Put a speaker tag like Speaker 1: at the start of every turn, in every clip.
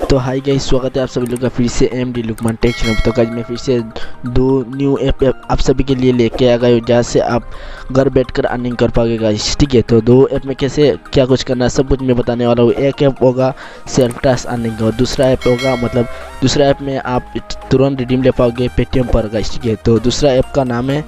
Speaker 1: तो hi guys, स्वागत है आप सभी लोग का फिर से एमडी लुकमान टेक चैनल। तो गाइस मैं फिर से दो न्यू ऐप आप सभी के लिए लेके आ गया हूँ, जहाँ से आप घर बैठकर अर्निंग कर पाओगे गाइस। ठीक है, तो दो ऐप में कैसे क्या कुछ करना है सब कुछ मैं बताने वाला हूँ। एक ऐप होगा सेल्फ टास्क अर्निंग और दूसरा ऐप होगा दूसरा ऐप में आप तुरंत रिडीम ले पाओगे पेटीएम पर गाइस। ठीक है, तो दूसरा ऐप का नाम है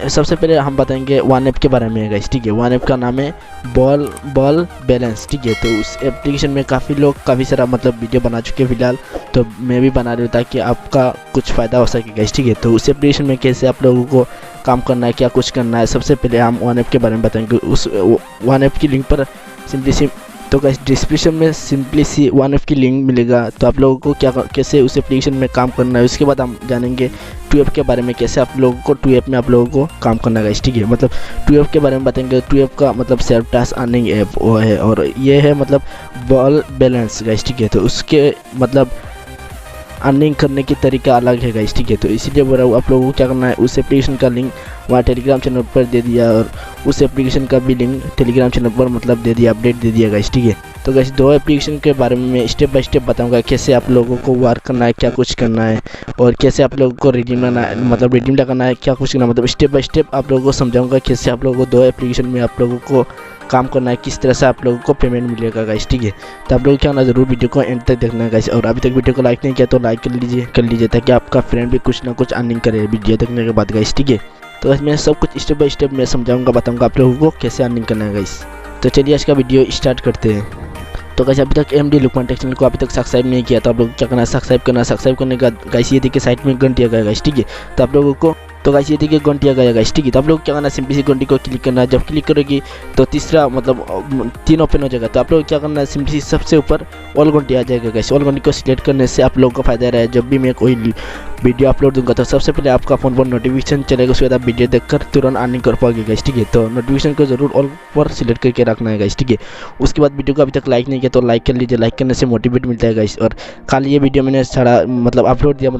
Speaker 1: सबसे पहले हम बताएंगे वन ऐप के बारे में गाइस। ठीक है, वन ऐप का नाम है बॉल बैलेंस। ठीक है, तो उस एप्लीकेशन में काफ़ी लोग काफ़ी सारा वीडियो बना चुके हैं फिलहाल, तो मैं भी बना रही हूँ ताकि आपका कुछ फ़ायदा हो सके गाइस। ठीक है, तो उस एप्लीकेशन में कैसे आप लोगों को काम करना है, क्या कुछ करना है, सबसे पहले हम वन ऐप के बारे में बताएंगे। उस वन ऐप की लिंक पर तो गाइस डिस्क्रिप्शन में सिंपली सी वन ऐप की लिंक मिलेगा, तो आप लोगों को कैसे उस एप्लीकेशन में काम करना है। उसके बाद हम जानेंगे टू ऐप के बारे में, कैसे आप लोगों को टू ऐप में आप लोगों को काम करना है। ठीक है, टू ऐप के बारे में बताएंगे। टू ऐप का सेल्फ टास्क अर्निंग ऐप वो है, और ये है बॉल बैलेंस गाइस। ठीक है, तो उसके अर्निंग करने की तरीका अलग है गाइस। ठीक है, तो इसीलिए बोल रहा हूँ आप लोगों को क्या करना है, उस एप्लीकेशन का लिंक वहाँ टेलीग्राम चैनल पर दे दिया, और उस एप्लीकेशन का भी लिंक टेलीग्राम चैनल पर दे दिया, अपडेट दे दिया गाइस। ठीक है, तो गाइस दो एप्लीकेशन के बारे में मैं स्टेप बाय स्टेप बताऊंगा, कैसे आप लोगों को वर्क करना है, क्या कुछ करना है, और कैसे आप लोगों को रिडीम लगाना है, रिडीम लगाना है, क्या कुछ करना स्टेप बाय स्टेप आप लोगों को समझाऊंगा, कैसे आप लोगों को दो एप्लीकेशन में आप लोगों को काम करना है, किस तरह से आप लोगों को पेमेंट मिलेगा गाइस। ठीक है, तो आप लोग क्या करना, जरूर वीडियो को एंड तक देखना है गाइस। और अभी तक वीडियो को लाइक नहीं किया तो लाइक कर लीजिए ताकि आपका फ्रेंड भी कुछ ना कुछ अर्निंग करे वीडियो देखने के बाद गाइस। ठीक है, तो मैं सब कुछ स्टेप बाय स्टेप मैं समझाऊंगा, बताऊंगा आप लोगों को कैसे अर्निंग करना है गाइस। तो चलिए आज का वीडियो स्टार्ट करते हैं। तो गाइस अभी तक एमडी लुकमान टेक चैनल को अभी तक सब्सक्राइब नहीं किया तो आप लोग क्या करना है, सब्सक्राइब करने का गाइस ये देखिए साइड में घंटी आ गया गाइस। ठीक है, तो आप लोगों को तो गाइस ये देखिए घंटी आ गया गाइस। ठीक है, तो आप लोग क्या करना है, सिंपली सी घंटी को क्लिक करना है। जब क्लिक करोगी तो तीसरा तीन ओपन हो जाएगा, तो आप लोग क्या करना है, सिंपली सबसे ऊपर ऑल घंटी आ जाएगा गाइस। ऑल घंटी को सिलेक्ट करने से आप लोगों को फायदा रहा है, जब भी मैं कोई वीडियो अपलोड दूंगा तो सबसे पहले आपका फ़ोन पर नोटिफिकेशन चलेगा, उसके बाद आप वीडियो देखकर तुरंत अर्निंग कर पाओगे गाइस। ठीक है, तो नोटिफिकेशन को जरूर ऑल पर सिलेक्ट करके रखना है गाइस। ठीक है, उसके बाद वीडियो को अभी तक लाइक नहीं किया तो लाइक कर लीजिए, लाइक करने से मोटिवेट मिलता है गाइस। और कल ये वीडियो मैंने अपलोड दिया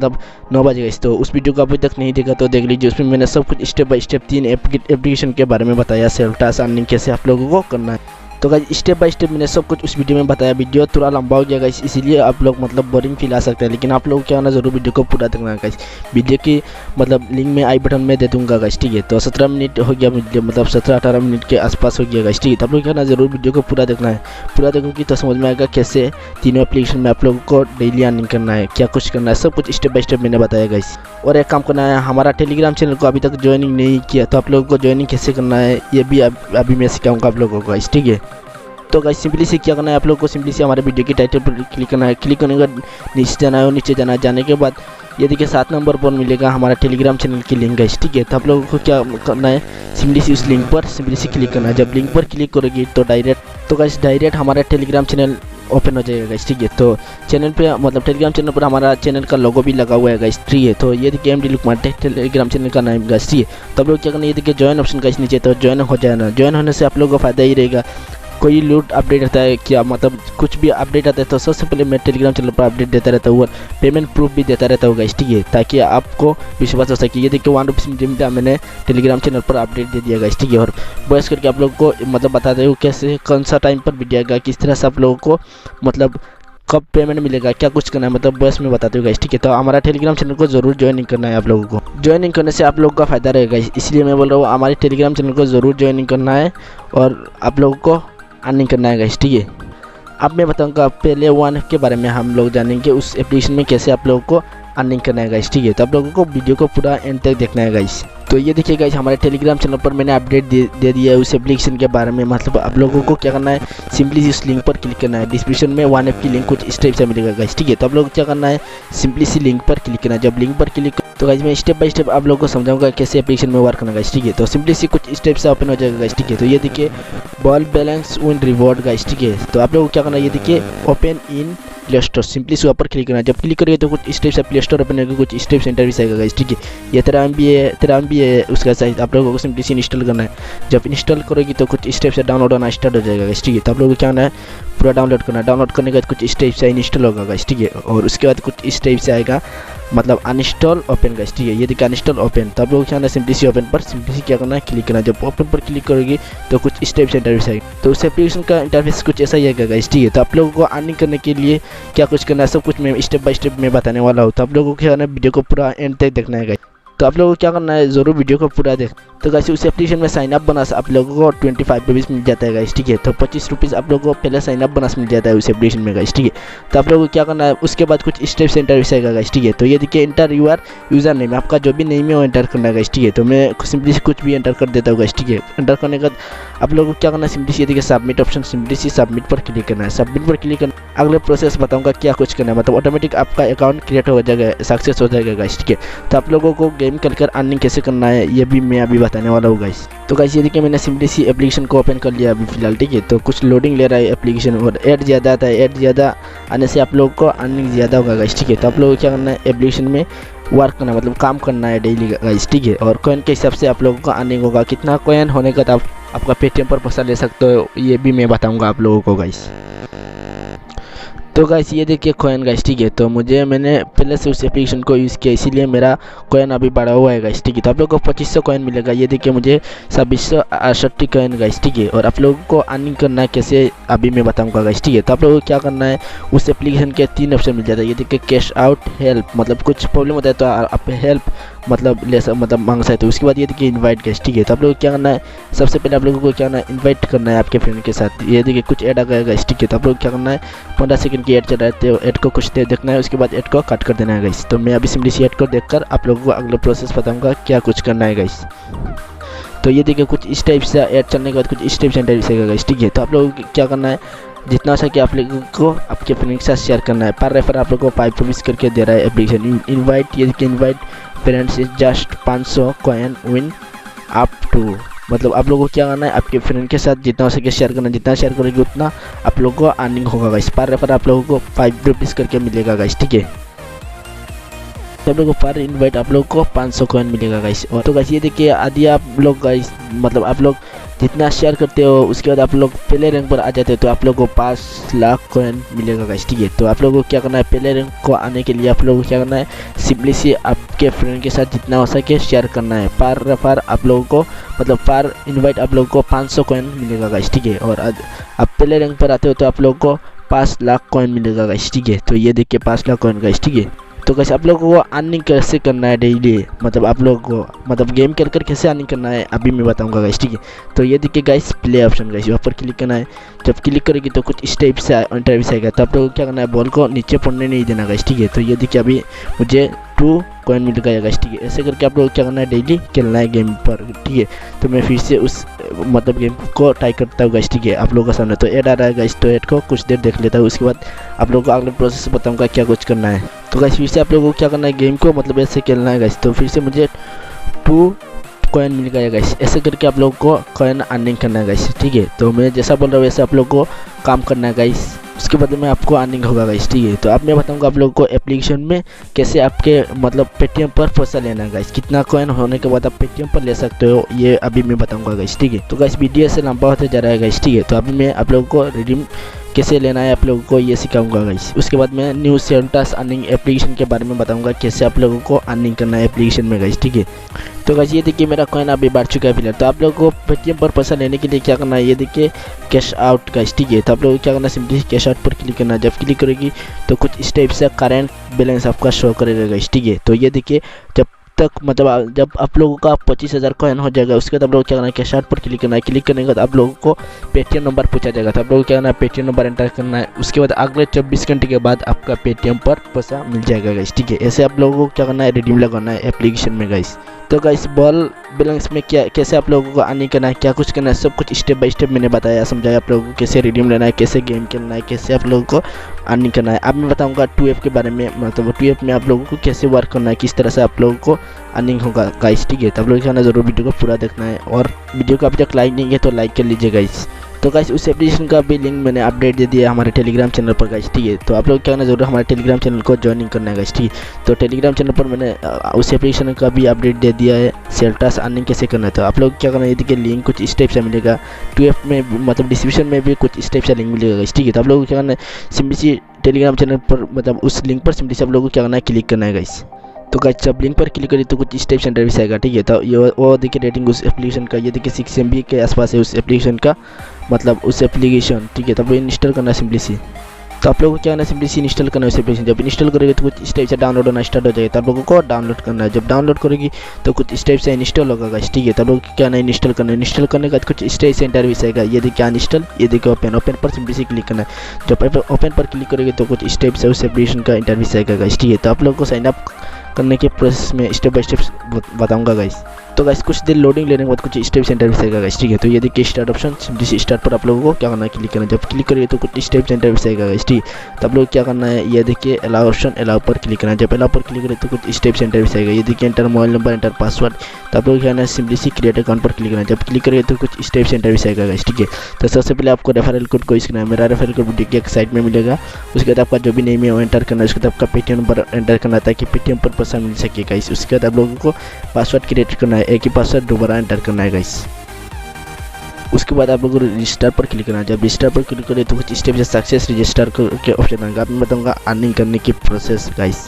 Speaker 1: 9 बजे गाइस, तो उस वीडियो को अभी तक नहीं देखा तो देख लीजिए, उसमें मैंने सब कुछ स्टेप बाय स्टेप 3 एप्लीकेशन के बारे में बताया, सेल्फ टास्क अर्निंग कैसे आप लोगों को करना है। तो गाइस स्टेप बाय स्टेप मैंने सब कुछ उस वीडियो में बताया। वीडियो थोड़ा लंबा हो गया गाइस, इसीलिए आप लोग बोरिंग फील आ सकता है, लेकिन आप लोग क्या करना, जरूर वीडियो को पूरा देखना है गाइस। वीडियो की लिंक में आई बटन में दे दूंगा गाइस। ठीक है, तो 17 मिनट हो गया वीडियो, 17-18 मिनट के आसपास हो गया गाइस। ठीक है, तो आप लोग क्या करना, जरूर वीडियो को पूरा देखना है। पूरा देखोगे तो समझ में आएगा कैसे तीनों एप्लीकेशन में आप लोगों को डेली अर्निंग करना है, क्या कुछ करना है, सब कुछ स्टेप बाय स्टेप मैंने बताया गाइस। और एक काम करना है, हमारा टेलीग्राम चैनल को अभी तक ज्वाइनिंग नहीं किया तो आप लोगों को ज्वाइनिंग कैसे करना है ये भी अभी मैं सिखाऊंगा आप लोगों को गाइस। ठीक है, तो गाइस सिंपली से क्या करना है, आप लोगों को सिंपली से हमारे वीडियो की टाइटल पर क्लिक करना है। क्लिक करने के बाद नीचे जाना है, और नीचे जाने के बाद ये देखिए 7 नंबर पर मिलेगा हमारा टेलीग्राम चैनल की लिंक गाइस। ठीक है, तो आप लोगों को क्या करना है, सिंपली से उस लिंक पर सिंपली से क्लिक करना है। जब लिंक पर क्लिक करोगी तो डायरेक्ट हमारा टेलीग्राम चैनल ओपन हो जाएगा गाइस। ठीक है, तो चैनल पे टेलीग्राम चैनल पर हमारा चैनल का लोगो भी लगा हुआ है गाइस। ठीक है, तो ये देखिए MD Lukman tech Telegram channel का नाम गाइस। ठीक है, तो आप लोग क्या करना है, ये देखिए ज्वाइन ऑप्शन गाइस नीचे, तो ज्वाइन हो जाना। ज्वाइन होने से आप लोगों को फायदा ही रहेगा, कोई लूट अपडेट आता है क्या कुछ भी अपडेट आता है तो सबसे पहले मैं टेलीग्राम चैनल पर अपडेट देता रहता हूँ, और पेमेंट प्रूफ भी देता रहता हूँ गाइस। ठीक है, ताकि आपको विश्वास हो सके। ये देखिए 1 रुपीज़ मिलता मैंने टेलीग्राम चैनल पर अपडेट दे दिया गाइस। ठीक है, और बस करके आप लोगों को बताते हो कैसे कौन सा टाइम पर वीडियो आएगा, किस तरह से आप लोगों को कब पेमेंट मिलेगा, क्या कुछ करना है, बस में बताते हो गाइस। ठीक है, तो हमारा टेलीग्राम चैनल को जरूर ज्वाइनिंग करना है आप लोगों को। ज्वाइनिंग करने से आप लोगों का फायदा रहेगा, इसलिए मैं बोल रहा हूँ हमारे टेलीग्राम चैनल को जरूर ज्वाइनिंग करना है और आप लोगों को अर्निंग करना है गाइस। ठीक है, अब मैं बताऊंगा पहले वन ऐप के बारे में, हम लोग जानेंगे उस एप्लीकेशन में कैसे आप लोगों को अर्निंग करना है गाइस। ठीक है, तो आप लोगों को वीडियो को पूरा एंड तक देखना है गाइस। तो ये देखिए गाइस हमारे टेलीग्राम चैनल पर मैंने अपडेट दे दिया है उस एप्लीकेशन के बारे में। आप लोगों को क्या करना है, सिंपली इस लिंक पर क्लिक करना है। डिस्क्रिप्शन में वन ऐप की लिंक कुछ इस टाइप से मिलेगा गाइस। ठीक है, तो आप लोग क्या करना है, सिंपली सी लिंक पर क्लिक करना है। जब लिंक पर क्लिक तो गाइस मैं स्टेप बाय स्टेप आप लोगों को समझाऊंगा कैसे एप्लीकेशन में वर्क करना गाइस। ठीक है, तो सिंपली सी कुछ स्टेप से ओपन हो जाएगा गाइस। ठीक है, तो ये देखिए ball balance win reward guys. ठीक है, तो आप लोगों को क्या करना है, ये देखिए open in play store, simply से ऊपर क्लिक करना है। जब क्लिक करिए तो कुछ स्टेप से प्ले स्टोर ओपन होगा, कुछ स्टेप से इंटरव्यूस आएगा गाइस। ठीक है, ये 13 MB है उसका साइज, आप लोगों को सिंपली से इंस्टॉल करना है। जब इंस्टॉल करोगी तो कुछ स्टेप से डाउनलोड होना स्टार्ट हो जाएगा गाइस। ठीक है, तो आप लोगों को क्या करना है, पूरा डाउनलोड करना है। डाउनलोड करने के बाद कुछ स्टेप से इंस्टॉल होगा गाइस। ठीक है, और उसके बाद कुछ स्टेप से आएगा अनइंस्टॉल ओपन गाइस। ठीक है, ये देखिए अनइंस्टॉल ओपन, तो आप लोग क्या करना है, सिंपली सी ओपन पर सिंपली क्या करना है, क्लिक करना है। जब ओपन पर क्लिक करोगी तो कुछ स्टेप से इंटरफेस आएगा, तो उस एप्लीकेशन का इंटरफेस कुछ ऐसा ही आएगा गाइस। ठीक है, तो आप लोगों को अर्निंग करने के लिए क्या कुछ करना है, सब कुछ मैं स्टेप बाय स्टेप मैं बताने वाला हूँ। तो आप लोगों को क्या करना है, वीडियो को पूरा एंड तक देखना है गाइस। तो आप लोगों को क्या करना है, ज़रूर वीडियो को पूरा देख। तो गाइस उस एप्लीकेशन में साइन अप बोनस आप लोगों को 25 रुपीज़ मिल जाता है गाइस, ठीक है। तो 25 रुपीज़ आप लोगों को पहले साइन अप बोनस मिल जाता है उस एप्लीकेशन में गाइस, ठीक है। तो आप लोगों को क्या करना है, उसके बाद कुछ स्टेप्स एंटर आएगा गाइस, ठीक है। तो ये देखिए एंटर यूर यूज़र नेम, आपका जो भी नेम है वो एंटर करना है गाइस, ठीक है। तो मैं सिंपली कुछ भी एंटर कर देता हूँ गाइस, ठीक है। एंटर करने के बाद आप लोगों को क्या करना है, सिंपली ये देखिए सबमिट ऑप्शन, सिंपली सबमिट पर क्लिक करना है। सबमिट पर क्लिक करना, अगले प्रोसेस बताऊंगा क्या कुछ करना है, मतलब ऑटोमेटिक आपका अकाउंट क्रिएट हो जाएगा, सक्सेस हो जाएगा गाइस, ठीक है। तो आप लोगों को गेम खेलकर अर्निंग कैसे करना है ये भी मैं अभी बताने वाला हूँ गाइस। तो गाइस ये देखिए मैंने सिंपली सी एप्लीकेशन को ओपन कर लिया अभी फिलहाल, ठीक है। तो कुछ लोडिंग ले रहा है एप्लीकेशन और ऐड ज़्यादा आता है, ऐड ज़्यादा आने से आप लोगों को अर्निंग ज़्यादा होगा गाइस, ठीक है। तो आप लोगों को क्या करना है, एप्लीकेशन में वर्क करना मतलब काम करना है डेली गाइस, ठीक है। और कॉइन के हिसाब से आप लोगों को अर्निंग होगा, कितना कॉइन होने का आप आपका पेटीएम पर पैसा ले सकते हो ये भी मैं बताऊँगा आप लोगों को गाइस। तो गाइस ये देखिए कॉइन गाइस, ठीक है। तो मैंने पहले से उस एप्लीकेशन को यूज़ किया इसीलिए मेरा कॉइन अभी बढ़ा हुआ है गाइस, ठीक है। तो आप लोगों को 2500 कॉइन मिलेगा, ये देखिए मुझे 2668 कॉइन गाइस, ठीक है। और आप लोगों को अर्निंग करना है कैसे अभी मैं बताऊंगा गाइस, ठीक है। तो आप लोगों को क्या करना है, उस एप्लीकेशन के 3 ऑप्शन मिल जाता है, ये देखिए कैश आउट, हेल्प, मतलब कुछ प्रॉब्लम होता है तो आप हेल्प मतलब मांग सकते हो। उसके बाद ये देखिए इनवाइट गाइस, ठीक है। तो आप लोगों को क्या करना है, सबसे पहले आप लोगों को क्या करना है, इनवाइट करना है आपके फ्रेंड के साथ। ये देखिए कुछ ऐड आ गया गाइस, ठीक है। तो आप लोग क्या करना है, 15 सेकंड की ऐड चल रहा है तो ऐड को कुछ देर देखना है, उसके बाद ऐड को कट कर देना है गाइस। तो मैं अभी सिंपली सी ऐड को देखकर आप लोगों को अगला प्रोसेस बताऊंगा क्या कुछ करना है गाइस। तो ये देखिए कुछ इस टाइप से ऐड चलने के बाद कुछ इस टाइप से एंटर आएगा गाइस, ठीक है। तो आप लोगों को क्या करना है, जितना हो सके आप लोगों को आपके फ्रेंड के साथ शेयर करना है। पर रेफर आप लोगों को 5 रुपीज़ करके दे रहा है एप्लीकेशन। इनवाइट, ये देखिए invite friends is just 500 coin win up to, मतलब आप लोगों को क्या करना है, आपके फ्रेंड के साथ जितना हो सके शेयर करना, जितना शेयर करोगे उतना आप लोगों को अर्निंग होगा गाइस। पर रेफर आप लोगों को 5 रुपीज़ करके मिलेगा गाइस, ठीक है। तो आप लोगों को पर इनवाइट आप लोगों को 500 कॉइन मिलेगा गाइस। और तो गाइस ये देखिए आदि आप लोग गाइस, मतलब आप लोग जितना शेयर करते हो उसके बाद आप लोग पहले रैंक पर आ जाते हो तो आप लोगों को 5 लाख कॉइन मिलेगा गाइस, ठीक है। तो आप लोगों को क्या करना है, पहले रैंक को आने के लिए आप लोगों को क्या करना है, सिंपली से आपके फ्रेंड के साथ जितना हो सके शेयर करना है। पर रेफर आप लोगों को मतलब पर इनवाइट आप लोगों को 500 कॉइन मिलेगा गाइस, ठीक है। और आप पहले रैंक पर आते हो तो आप लोगों को 5 लाख कॉइन मिलेगा गाइस, ठीक है। तो ये देखिए 5 लाख कॉइन गाइस, ठीक है। तो कैसे आप लोगों को अर्निंग कैसे करना है डेली, मतलब आप लोगों को मतलब गेम खेल कर कैसे अर्निंग करना है अभी मैं बताऊंगा गाइस, ठीक है। तो ये देखिए गाइस प्ले ऑप्शन गाइस, यहाँ पर क्लिक करना है। जब क्लिक करेगी तो कुछ इस टाइप से इंटरव्यू आएगा, तो आप लोगों को क्या करना है, बॉल को नीचे पड़ने नहीं देना गाइस, ठीक है। तो ये देखिए अभी मुझे 2 कॉइन मिल गया गाइस, ठीक है। ऐसे करके आप लोग क्या करना है, डेली खेलना है गेम पर, ठीक है। तो मैं फिर से उस मतलब गेम को ट्राई करता हूँ गाइस, ठीक है। आप लोगों का सामने तो ऐड आ रहा है गाइस, तो ऐड को कुछ देर देख लेता हूँ, उसके बाद आप लोगों को अगले प्रोसेस बताऊँगा क्या कुछ करना है। तो गाइस फिर से आप लोगों को क्या करना है, गेम को मतलब ऐसे खेलना है गाइस। तो फिर से मुझे 2 कॉइन मिल गया गाइस, ऐसे करके आप लोगों को कॉइन अर्निंग करना है गाइस, ठीक है। तो मैं जैसा बोल रहा हूँ वैसे आप लोगों को काम करना है गाइस, उसके बदले में आपको अर्निंग होगा गाइस, ठीक है। तो अब मैं बताऊंगा आप लोगों को एप्लीकेशन में कैसे आपके मतलब पेटीएम पर पैसा लेना है गाइस, कितना कॉइन होने के बाद आप पेटीएम पर ले सकते हो ये अभी मैं बताऊंगा गाइस, ठीक है। तो गाइस वीडियो से लंबा होते जा रहा है गाइस, ठीक है। तो अभी मैं आप लोगों को रिडीम कैसे लेना है आप लोगों को ये सिखाऊंगा गाइस। उसके बाद मैं न्यू सेल्टास अर्निंग एप्लीकेशन के बारे में बताऊंगा कैसे आप लोगों को अर्निंग करना है एप्लीकेशन में गाइस, ठीक है। तो गाइस ये देखिए मेरा कॉइन अभी बढ़ चुका है फिलहाल। तो आप लोगों को पेटीएम पर पैसा लेने के लिए क्या करना है, ये देखिए कैश आउट गाइस, ठीक है। तो आप लोगों को क्या करना है, सिंपली कैश आउट पर क्लिक करना है। जब क्लिक करेगी तो कुछ इस टाइप से करंट बैलेंस आपका शो करेगा गाइस, ठीक है। तो ये देखिए जब तक मतलब जब आप लोगों का 25,000 कॉइन हो जाएगा उसके बाद आप लोग क्या करना है, कैश आउट पर क्लिक करना है। क्लिक करने के बाद आप लोगों को पेटीएम नंबर पूछा जाएगा, तो आप लोगों को क्या करना है, पेटीएम नंबर एंटर करना है। उसके बाद अगले 24 घंटे के बाद आपका पेटीएम पर पैसा मिल जाएगा गाइस, ठीक है। ऐसे आप लोगों को क्या करना है, रिडीम लगाना है एप्लीकेशन में गाइस। तो गाइस बॉल बैलेंस में क्या कैसे आप लोगों को अर्निंग करना है, क्या कुछ करना है, सब कुछ स्टेप बाय स्टेप मैंने बताया समझाया आप लोगों को, कैसे रिडीम लेना है, कैसे गेम खेलना है, कैसे आप लोगों को अर्निंग करना है। अब मैं बताऊंगा 2 के बारे में, मतलब 2 में आप लोगों को कैसे वर्क करना है, किस तरह से आप लोगों को अर्निंग होगा गाइस, ठीक है। तो आप लोगों को जरूर वीडियो को पूरा देखना है, और वीडियो को अभी तक लाइक नहीं है तो लाइक कर लीजिए गाइस। तो गाइस उस एप्लीकेशन का भी लिंक मैंने अपडेट दे दिया हमारे टेलीग्राम चैनल पर गाइस, ठीक है। तो आप लोग क्या करना जरूर हमारे टेलीग्राम चैनल को ज्वाइनिंग करना है गाइस, ठीक है। तो टेलीग्राम चैनल पर मैंने उस एप्लीकेशन का भी अपडेट दे दिया है, सेल्टास अर्निंग कैसे करना है। तो आप लोग क्या करना है, ये देखिए लिंक कुछ इस टाइप से मिलेगा 2 में, मतलब डिस्क्रिप्शन में भी कुछ इस टाइप से लिंक मिलेगा गाइस, ठीक है। तो आप लोगों को क्या करना है, सिंपली सी टेलीग्राम चैनल पर मतलब उस लिंक पर सिंपली से आप लोगों को क्या करना है, क्लिक करना है गाइस। तो गाइस जब लिंक पर क्लिक करिए तो कुछ इस टाइप से इंटरव्यू आएगा, ठीक है। तो ये वो देखिए रेटिंग उस एप्लीकेशन का, ये देखिए 6 MB के आसपास है उस एप्लीकेशन का, मतलब उस एप्लीकेशन, ठीक है। तब इंस्टॉल करना है सिंपली सी। तो आप लोगों को क्या करना है, सिंपली सी इंस्टॉल करना है उस एप्लीकेशन। जब इंस्टॉल करोगे तो कुछ इस टाइप से डाउनलोड होना स्टार्ट हो जाएगा, तो आप लोगों को डाउनलोड करना है। जब डाउनलोड करोगी तो कुछ इस टाइप से इंस्टॉल होगा गाइस, ठीक है। तो आप लोगों को क्या करना है, इंस्टॉल करना है। इंस्टॉल करने का कुछ इस टाइप से इंटरफेस आएगा, ये देखिए अनइंस्टॉल, ये देखिए ओपन। ओपन पर सिंपली से क्लिक करना है। जब ओपन पर क्लिक करोगे तो कुछ इस टाइप से उस एप्लीकेशन का इंटरफेस आएगा गाइस, ठीक है। तो आप लोगों को साइन अप करने के प्रोसेस में स्टेप बाय स्टेप बताऊंगा गाइस। तो गाइस कुछ देर लोडिंग लेने के बाद कुछ स्टेप्स इंटरफेस आएगा गाइस, ठीक है। तो ये देखिए स्टार्ट ऑप्शन, सिंपली स्टार्ट पर आप लोगों को क्या करना है, क्लिक करना है। जब क्लिक करिए तो कुछ स्टेप्स इंटरफेस आएगा गाइस, ठीक है। तो आप लोग क्या करना है, ये देखिए अलाउ ऑप्शन, अलाउ पर क्लिक करना है। जब अलाउ पर क्लिक करें तो कुछ स्टेप्स इंटरफेस आएगा, ये देखिए enter mobile number, enter password. तो आप लोग क्या करना है, सिंपली सी क्रिएट अकाउंट पर क्लिक करना है। जब क्लिक करिए तो कुछ स्टेप्स इंटरफेस आएगा गाइस, ठीक है। तो सबसे पहले आपको रेफरल कोड को इसका मेरा रेफरल कोड वीडियो के साइड में मिलेगा। उसके बाद आपका जो भी नेम है वो एंटर करना है। उसके बाद आपका पेटीएम नंबर एंटर करना है ताकि पेटीएम पर पैसा मिल सके गाइस। उसके बाद आप लोगों को पासवर्ड क्रिएट करना है, एक ही पासवर्ड दोबारा एंटर करना है गाइस। उसके बाद आप लोगों को रजिस्टर पर क्लिक करना है। जब रजिस्टर पर क्लिक करें तो कुछ स्टेप से सक्सेस रजिस्टर के ऑप्शन आएगा। मैं बताऊंगा अर्निंग करने की प्रोसेस गाइस।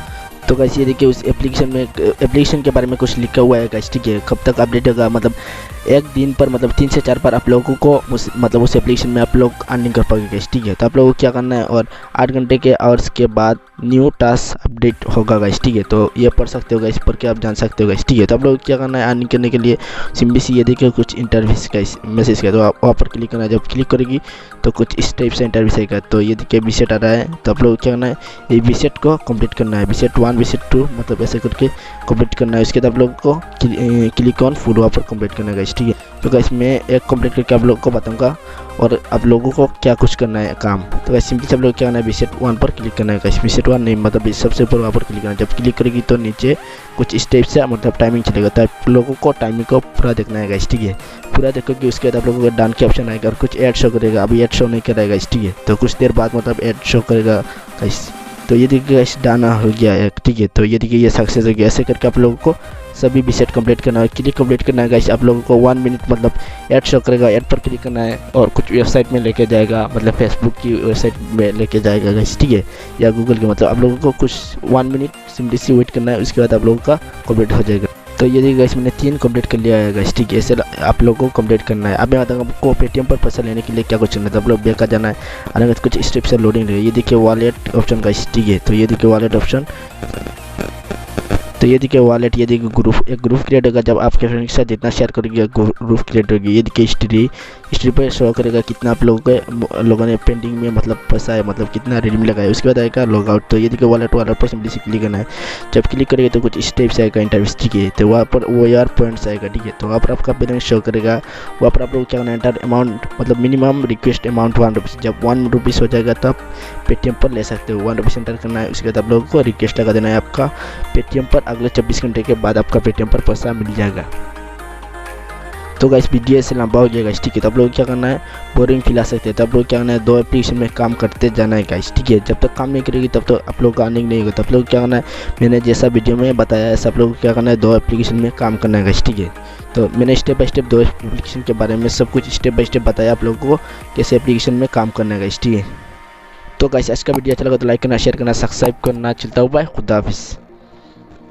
Speaker 1: तो गाइस ये देखिए उस एप्लीकेशन के बारे में कुछ लिखा हुआ है गाइस, ठीक है। कब तक अपडेट होगा, मतलब एक दिन पर मतलब 3 से 4 बार आप लोगों को उस एप्लीकेशन में आप लोग अर्निंग कर पाओगे गाइस, ठीक है। तो आप लोगों को क्या करना है, और 8 घंटे के आवर्स के बाद न्यू टास्क अपडेट होगा गाइस, ठीक है। तो ये पढ़ सकते हो गाइस, पढ़ के आप जान सकते हो गाइस, ठीक है। तो आप लोग क्या करना है, अर्निंग करने के लिए सिंपली सी ये देखिए कुछ इंटरफेस गाइस मैसेज का, तो आप वहाँ पर क्लिक करना है। जब क्लिक करेगी तो कुछ इस टाइप से इंटरफेस आएगा। तो ये देखिए विसेट आ रहा है। तो आप लोग क्या करना है, ये विसेट को कंप्लीट करना है, विसेट 1 विसेट 2 मतलब ऐसे करके कंप्लीट करना है। उसके बाद आप लोग को क्लिक ऑन फूड वहाँ पर कंप्लीट करना है गाइस, ठीक है। तो गाइस मैं एक कंप्लीट करके आप लोगों को बताऊंगा और आप लोगों को क्या कुछ करना है काम। तो गाइस सिंपली सब लोग क्या करना है, विसेट 1 पर क्लिक करना है गाइस। विसेट 1 नहीं मतलब सबसे ऊपर वहाँ पर क्लिक करना है। जब क्लिक करेगी तो नीचे कुछ स्टेप से मतलब टाइमिंग चलेगा, तो आप लोगों को टाइमिंग को पूरा देखना है गाइस, ठीक है। पूरा देखोगे उसके बाद आप लोगों को डन के ऑप्शन आएगा और कुछ ऐड शो करेगा। अभी ऐड शो नहीं करेगा गाइस, ठीक है। तो कुछ देर बाद मतलब ऐड शो करेगा गाइस। तो ये देखिए गाइस डाना हो गया है, ठीक है। तो ये देखिए ये सक्सेस हो गया। ऐसे करके आप लोगों को सभी विसेट कंप्लीट करना है, क्लिक कंप्लीट करना है गाइस। आप लोगों को 1 मिनट मतलब ऐड शो करेगा, ऐड पर क्लिक करना है और कुछ वेबसाइट में लेके जाएगा, मतलब फेसबुक की वेबसाइट में लेके जाएगा गाइस, ठीक है, या गूगल के। मतलब आप लोगों को कुछ 1 मिनट सिंपली सी वेट करना है, उसके बाद आप लोगों का कंप्लीट हो जाएगा। तो ये देखिए गाइस मैंने 3 कंप्लीट कर लिया है गाइस, ठीक है। ऐसे आप लोगों को कंप्लीट करना है। अब मैं बताऊंगा आपको पेटीएम पर पैसा लेने के लिए क्या कुछ करना है। तो आप लोग बैक आ जाना है, आने के कुछ स्टेप से लोडिंग रहेगी। ये देखिए वॉलेट ऑप्शन गाइस, ठीक है। तो ये देखिए वॉलेट ऑप्शन, तो ये देखिए वॉलेट, ये देखिए ग्रुप, एक ग्रुप क्रिएट होगा। जब आपके फ्रेंड के साथ जितना शेयर करेंगे ग्रुप क्रिएट होगी। ये देखिए हिस्ट्री पर शो करेगा कितना आप लोगों ने पेंडिंग में मतलब पैसा है, मतलब कितना रिडीम लगाया। उसके बाद आएगा लॉग आउट। तो ये देखिए वॉलेट पर सिंपली से क्लिक करना है। जब क्लिक करेंगे तो कुछ स्टेप्स आएगा इंटरफेस, ठीक है। तो वहाँ पर वो यार पॉइंट्स आएगा, ठीक है। तो वहाँ पर आपका बैलेंस शो करेगा। वहाँ पर आप लोग क्या करना है, एंटर अमाउंट मतलब मिनिमम रिक्वेस्ट अमाउंट 1 रुपीज़। जब 1 रुपीज़ हो जाएगा तो आप पेटीएम पर ले सकते हो। 1 रुपीज़ एंटर करना है। उसके बाद आप लोगों को रिक्वेस्ट लगा देना है आपका पेटीएम पर। अगले 24 घंटे के बाद आपका पेटीएम पर पैसा मिल जाएगा। तो गाइस वीडियो ऐसे लंबा हो जाएगा, ठीक है। तो आप लोग क्या करना है, बोरिंग फील आ सकते हैं। तो आप लोग क्या करना है, 2 एप्लीकेशन में काम करते जाना है गाइस, ठीक है। जब तक काम नहीं करेगी तब तो आप लोग का अर्निंग नहीं होगा। तो आप लोग क्या करना है, मैंने जैसा वीडियो में बताया ऐसा आप लोग क्या करना है, 2 एप्लीकेशन में काम करना है गाइस, ठीक है। तो मैंने स्टेप बाय स्टेप 2 एप्लीकेशन के बारे में सब कुछ स्टेप बाय स्टेप बताया आप लोगों को कैसे एप्लीकेशन में काम करना है गाइस, ठीक है। तो गाइस आज का वीडियो अच्छा लगा तो लाइक करना, शेयर करना, सब्सक्राइब करना। चलता हूँ, बाय, खुदा हाफिज़।